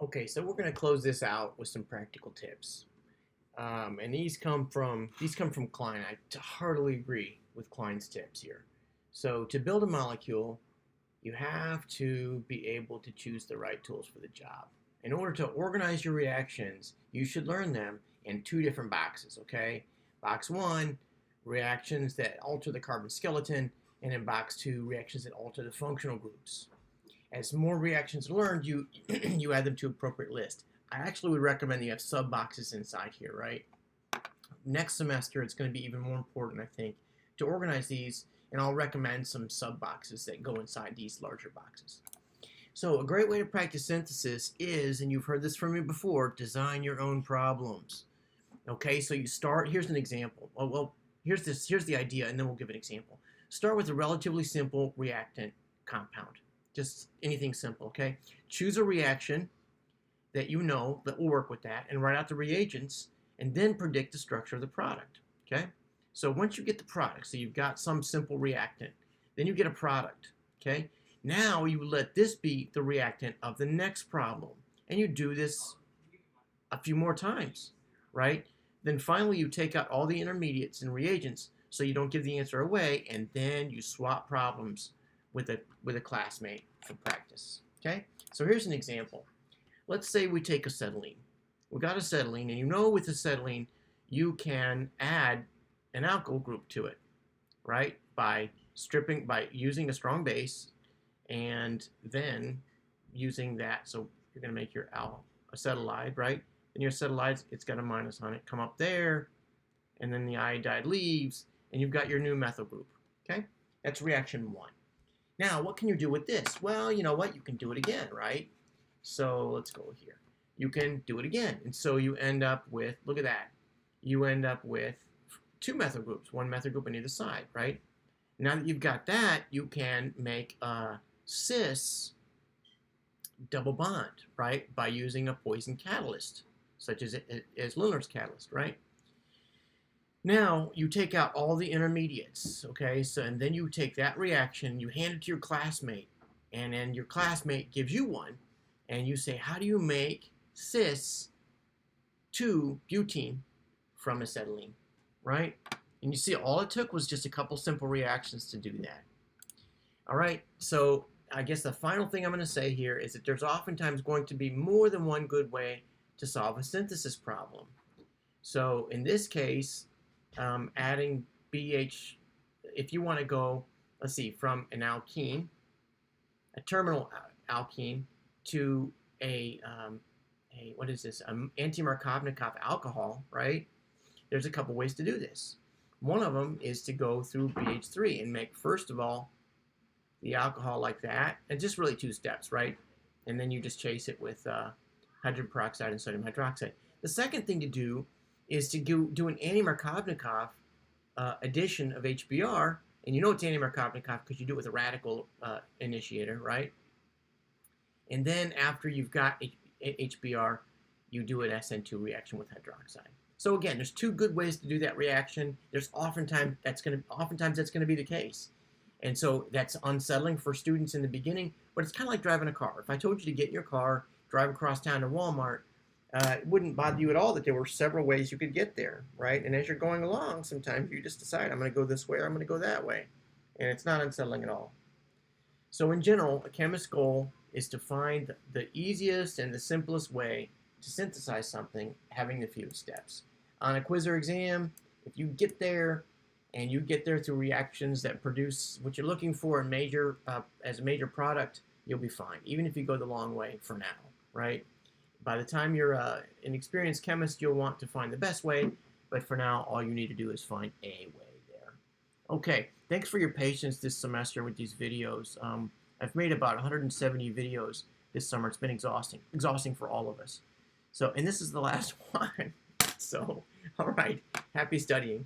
Okay, so we're going to close this out with some practical tips. And these come from Klein. I heartily agree with Klein's tips here. So to build a molecule, you have to be able to choose the right tools for the job. In order to organize your reactions, you should learn them in two different boxes, okay? Box one, reactions that alter the carbon skeleton, and in box two, reactions that alter the functional groups. As more reactions are learned, you you add them to appropriate list. I actually would recommend you have sub boxes inside here, right? Next semester, it's going to be even more important, I think, to organize these, and I'll recommend some sub boxes that go inside these larger boxes. So a great way to practice synthesis is, and you've heard this from me before, design your own problems. Okay, so you start, here's an example. Here's the idea, and then we'll give an example. Start with a relatively simple reactant compound. Just anything simple, okay? Choose a reaction that you know that will work with that and write out the reagents and then predict the structure of the product, okay? So once you get the product, so you've got some simple reactant, then you get a product, okay? Now you let this be the reactant of the next problem, and you do this a few more times, right? Then finally you take out all the intermediates and reagents so you don't give the answer away, and then you swap problems with a classmate for practice, okay? So here's an example. Let's say we take acetylene. We got acetylene, and you know with acetylene you can add an alkyl group to it, right? By using a strong base and then using that. So you're going to make your acetylide, right? Then your acetylides, it's got a minus on it, come up there, and then the iodide leaves, and you've got your new methyl group, okay? That's reaction one. Now, what can you do with this? Well, you know what? You can do it again, right? So let's go here. You can do it again. And so you end up with, look at that. You end up with two methyl groups, one methyl group on either side, right? Now that you've got that, you can make a cis double bond, right? By using a poison catalyst, such as Lindlar's catalyst, right? Now, you take out all the intermediates, okay? So, and then you take that reaction, you hand it to your classmate, and then your classmate gives you one, and you say, how do you make cis 2-butene from acetylene, right? And you see, all it took was just a couple simple reactions to do that. All right, so I guess the final thing I'm going to say here is that there's oftentimes going to be more than one good way to solve a synthesis problem. So in this case, adding BH, if you want to go, let's see, from an alkene, a terminal alkene, to what is this, anti-Markovnikov alcohol, right? There's a couple ways to do this. One of them is to go through BH3 and make, first of all, the alcohol like that, and just really two steps, right? And then you just chase it with hydrogen peroxide and sodium hydroxide. The second thing to do is to do an anti-Markovnikov addition of HBr, and you know it's anti-Markovnikov because you do it with a radical initiator, right? And then after you've got HBr, you do an SN2 reaction with hydroxide. So again, there's two good ways to do that reaction. There's oftentimes that's going to be the case, and so that's unsettling for students in the beginning. But it's kind of like driving a car. If I told you to get in your car, drive across town to Walmart, it wouldn't bother you at all that there were several ways you could get there, right? And as you're going along, sometimes you just decide, I'm going to go this way or I'm going to go that way. And it's not unsettling at all. So in general, a chemist's goal is to find the easiest and the simplest way to synthesize something, having the fewest steps. On a quiz or exam, if you get there, and you get there through reactions that produce what you're looking for in as a major product, you'll be fine, even if you go the long way for now, right? By the time you're an experienced chemist, you'll want to find the best way, but for now, all you need to do is find a way there. Okay, thanks for your patience this semester with these videos. I've made about 170 videos this summer. It's been exhausting for all of us. So, and this is the last one. So, all right, happy studying.